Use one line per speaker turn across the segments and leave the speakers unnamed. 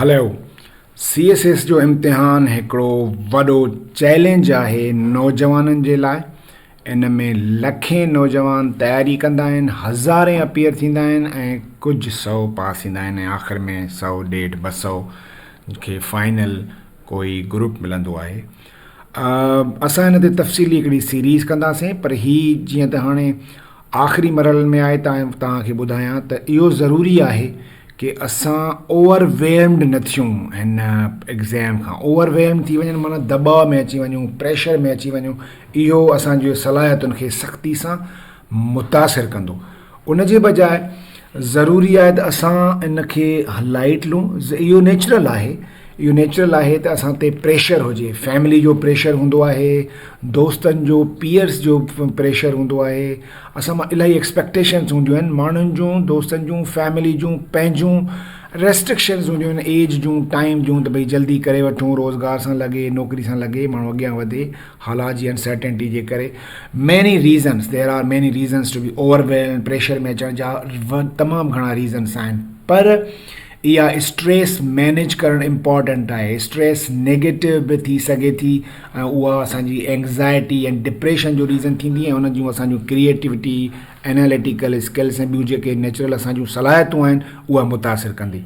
हलो CSS जो इम्तिहान हिकिड़ो वॾो चैलेंज आहे नौजवाननि जे लाइ। इन में लखें नौजवान तयारी कंदा आहिनि, हज़ारें अपीयर थींदा आहिनि ऐं कुझु सौ पास थींदा आहिनि ऐं आख़िर में 100, 150, 200 खे फाइनल कोई ग्रुप मिलंदो आहे। असां हिन ते तफ़सीली हिकिड़ी सीरीज़ कंदासीं, पर हीअ जीअं त हाणे आख़िरी मरहलनि में आहे तव्हांखे ॿुधायां त इहो ज़रूरी आहे कि असां ओवरवेल्म्ड न थियूं हिन एग्ज़ाम खां। ओवरवेल्म थी वञनि माना दॿाउ में अची वञूं, प्रेशर में अची वञूं, इहो असांजी सलाहियतुनि खे सख़्ती सां मुतासिर कंदो। उन जे बजाए ज़रूरी आहे त असां इन खे लाइट लूं। इहो नेचुरल आहे, इहो नेचुरल आहे त असां ते प्रेशर हुजे, फैमिली जो प्रेशर हूंदो आहे, दोस्तनि जो, पीयर्स जो प्रेशर हूंदो आहे, असां मां इलाही एक्सपेक्टेशन्स हूंदियूं आहिनि माण्हुनि जूं, दोस्तनि जूं, फैमिली जूं, पंहिंजूं रेस्ट्रिक्शन्स हूंदियूं आहिनि, एज जूं, टाइम जूं, त भई जल्दी करे वठूं, रोज़गार सां लॻे, नौकिरी सां लॻे, माण्हू अॻियां वधे, हालात जी अनसर्टेनिटी जे करे। Many reasons, there are many reasons to be overwhelm, pressure में अचण जा तमामु घणा रीज़न्स आहिनि, पर इहा स्ट्रेस मैनेज करणु इम्पॉर्टेंट आहे। स्ट्रेस नेगेटिव बि थी सघे थी ऐं उहा असांजी एंग्ज़ाइटी ऐं डिप्रेशन जो रीज़न थींदी ऐं उन जूं असांजूं क्रिएटिविटी, एनालिटिकल स्किल्स ऐं ॿियूं जेके नेचुरल असांजूं सलाहियतूं आहिनि उहा मुतासिर कंदी।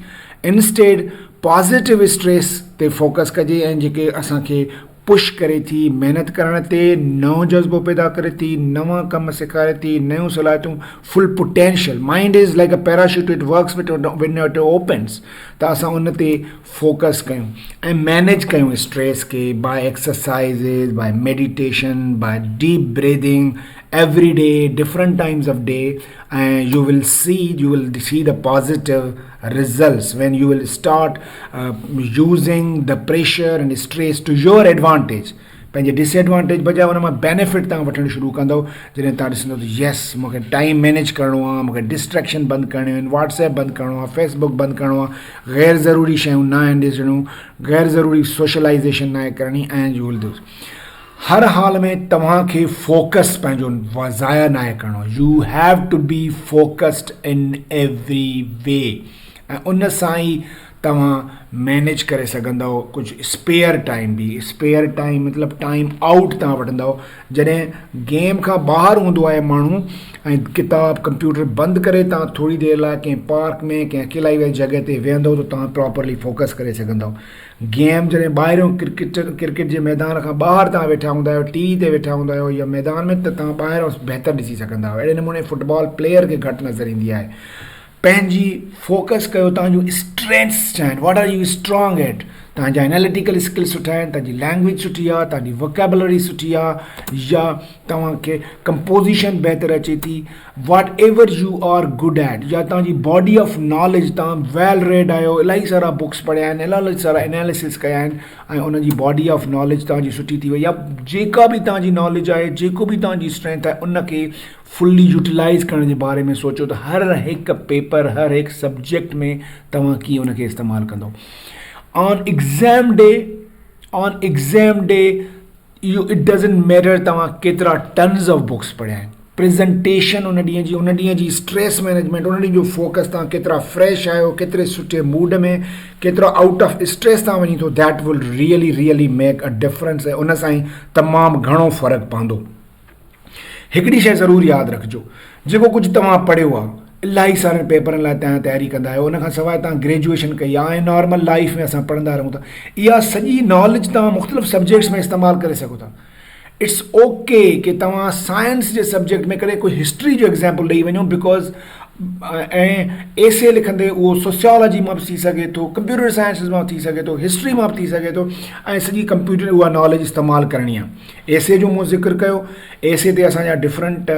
इनस्टेड पॉज़िटिव स्ट्रेस ते फोकस कजे ऐं जेके असांखे पुश करे थी, महिनत करण ते नओं जज़्बो पैदा करे थी, नवां कम सेखारे थी, नयूं सलाहियतूं, full potential. Mind is like a parachute, it works when it opens. त असां उन ते फोकस कयूं ऐं मैनेज कयूं स्ट्रेस खे by exercises, by meditation, by deep breathing every day, different times of day, and you will see the positive results when you will start using the pressure and stress to your advantage। पंहिंजे disadvantage बजाए उन मां benefit तव्हां वठणु शुरू कंदो जॾहिं तव्हां ॾिसंदो त यस मूंखे टाइम मैनेज करिणो आहे, मूंखे डिस्ट्रैक्शन बंदि करणियूं आहिनि, व्हाट्सएप बंदि करिणो आहे, फेसबुक बंदि करिणो आहे, गैर ज़रूरी शयूं न आहिनि ॾिसणियूं, गैर ज़रूरी सोशलाइज़ेशन न आहे करणी, ऐं यू विल डू। हर हाल में तव्हांखे फोकस पंहिंजो ज़ाया न आहे करिणो। You have to be focused in every way ऐं उन सां ई तव्हां मैनेज करे सघंदव कुझु स्पेयर टाइम बि। स्पेयर टाइम मतिलबु टाइम आउट तव्हां वठंदव जॾहिं गेम खां ॿाहिरि हूंदो आहे माण्हू ऐं किताब कंप्यूटर बंदि करे तव्हां थोरी देरि लाइ कंहिं पार्क में कंहिं अकेलाई वारी जॻह ते वेहंदव त तव्हां प्रॉपरली फोकस करे सघंदव। गेम जॾहिं ॿाहिरियों क्रिकेट जे मैदान खां ॿाहिरि तव्हां वेठा हूंदा आहियो, टीवी ते वेठा हूंदा आहियो या मैदान में, त तव्हां ॿाहिरों बहितर ॾिसी सघंदा आहियो। अहिड़े नमूने फुटबॉल प्लेयर खे घटि नज़र ईंदी आहे। पंहिंजी फोकस कयो, तव्हांजूं स्ट्रेंथ्स छा आहिनि, what are you strong at. तव्हांजा एनालिटिकल स्किल्स सुठा आहिनि, तव्हांजी लैंग्वेज सुठी आहे, तव्हांजी वोकेबुलरी सुठी आहे, या तव्हांखे कंपोज़िशन बहितर अचे थी, whatever you are good at, या तव्हांजी बॉडी ऑफ नॉलेज, तव्हां वेल रेड आहियो, इलाही सारा बुक्स पढ़िया आहिनि, इलाही सारा एनालिसिस कया आहिनि ऐं उनजी बॉडी ऑफ नॉलेज तव्हांजी सुठी थी वई, या जेका बि तव्हांजी नॉलेज आहे, जेको बि तव्हांजी स्ट्रेंथ आहे, उनखे फुल्ली यूटिलाइज़ करण जे बारे में सोचो त हर हिकु पेपर, हर हिकु सब्जेक्ट में तव्हां कीअं उनखे इस्तेमालु कंदो। On exam day it doesn't matter तव्हां केतिरा टन्स ऑफ बुक्स पढ़िया आहिनि, प्रेज़ेंटेशन उन ॾींहं जी स्ट्रेस मैनेजमेंट, उन ॾींहं जो फोकस, तव्हां केतिरा फ्रेश आहियो, केतिरे सुठे मूड में, केतिरो आउट ऑफ स्ट्रेस तव्हां वञी थो, that will really make a difference ऐं उन सां ई तमामु घणो फ़र्क़ु पवंदो। हिकिड़ी शइ ज़रूरु यादि रखिजो, जेको कुझु तव्हां पढ़ियो आहे, इलाही सारनि पेपरनि लाइ तव्हां तयारी कंदा आहियो, उनखां सवाइ तव्हां ग्रेजुएशन कई आहे ऐं नॉर्मल लाइफ में असां पढ़ंदा रहूं था, इहा सॼी नॉलेज तव्हां मुख़्तलिफ़ सब्जेक्ट्स में इस्तेमालु करे सघो था। इट्स ओके कि तव्हां साइंस जे सब्जेक्ट में कॾहिं कोई हिस्ट्री जो एग्ज़ाम्पल ॾेई वञो, बिकॉज़ ऐं एसे लिखंदे उहो सोशियोलॉजी मां बि थी सघे थो, कंप्यूटर साइंसिस मां थी सघे थो, हिस्ट्री मां बि थी सघे थो, ऐं सॼी कंप्यूटर उहा नॉलेज इस्तेमालु करणी आहे। एसे जो मूं ज़िक्र कयो, एसे ते असांजा डिफरेंट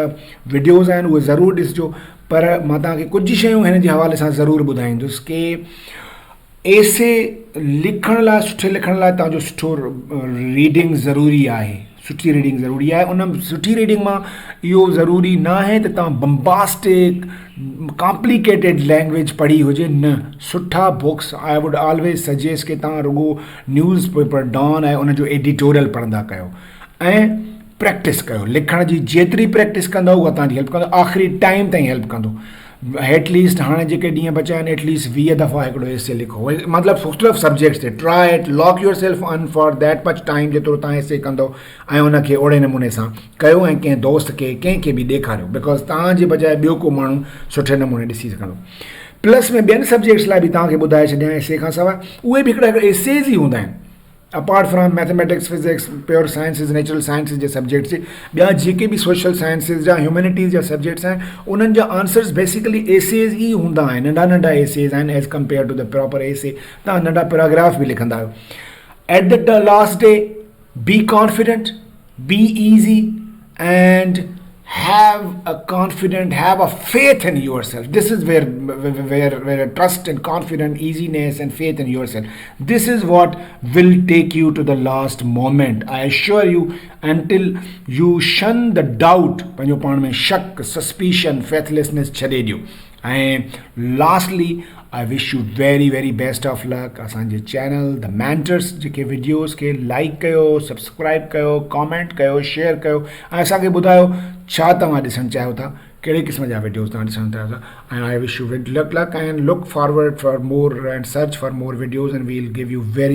वीडियोज़ आहिनि, उहे ज़रूरु ॾिसिजो, पर मां तव्हांखे कुझु शयूं हिन जे हवाले सां ज़रूरु ॿुधाईंदुसि कि एसे लिखण लाइ, सुठे लिखण लाइ तव्हांजो सुठो रीडिंग ज़रूरी आहे, सुठी रीडिंग ज़रूरी आहे। उन सुठी रीडिंग मां इहो ज़रूरी न आहे त तव्हां बम्बास्टिक कॉम्प्लिकेटेड लैंग्वेज पढ़ी हुजे, न। सुठा books I would always suggest कि तव्हां रुगो न्यूज़ पेपर डॉन ऐं उनजो एडिटोरियल पढ़ंदा कयो ऐं प्रैक्टिस कयो। लिखण जी जेतिरी प्रैक्टिस कंदो उहा तव्हांजी हेल्प कंदो, आख़िरी टाइम ताईं हेल्प कंदो। एटलीस्ट हाणे जेके ॾींहं बचिया आहिनि एटलीस्ट 20 दफ़ा हिकिड़ो एसे लिखो, मतिलबु मुख़्तलिफ़ सब्जेक्ट्स ते try it, lock your self on for that much time जेतिरो तव्हां एसे कंदो ऐं उनखे ओड़े नमूने सां कयो ऐं कंहिं दोस्त खे कंहिंखे बि ॾेखारियो, बिकॉज़ तव्हांजे बजाए ॿियो को माण्हू सुठे नमूने ॾिसी सघंदो। प्लस में ॿियनि सब्जेक्ट्स लाइ बि तव्हांखे ॿुधाए छॾियां, एसे खां सवाइ उहे बि हिकिड़ा एसेज ई हूंदा आहिनि, apart from mathematics, physics, pure sciences, natural sciences J subjects, ॿिया जेके बि सोशल साइंसिस जा, ह्यूमैनिटीज़ जा सब्जेक्ट्स आहिनि, उन्हनि जा आंसर्स बेसिकली एसेज ई हूंदा आहिनि, नंढा नंढा एसेज आहिनि as compared to the proper essay. तव्हां नंढा पैराग्राफ बि लिखंदा आहियो। At the last day, be confident, be easy and have a faith in yourself. This is where trust and confidence, easiness and faith in yourself, this is what will take you to the last moment. I assure you, until you shun the doubt, पंहिंजो पाण में शक, suspicion, faithlessness छॾे ॾियो। ऐं lastly, I wish you very very best of luck। असांजे channel the mentors जेके videos खे लाइक कयो, सब्सक्राइब कयो, कमेंट कयो, शेयर कयो ऐं असांखे ॿुधायो छा तव्हां ॾिसणु चाहियो था, कहिड़े क़िस्म जा वीडियोज़ तव्हां ॾिसणु चाहियो था। ऐं I wish you good luck and look forward for more and search for more videos and we'll give you very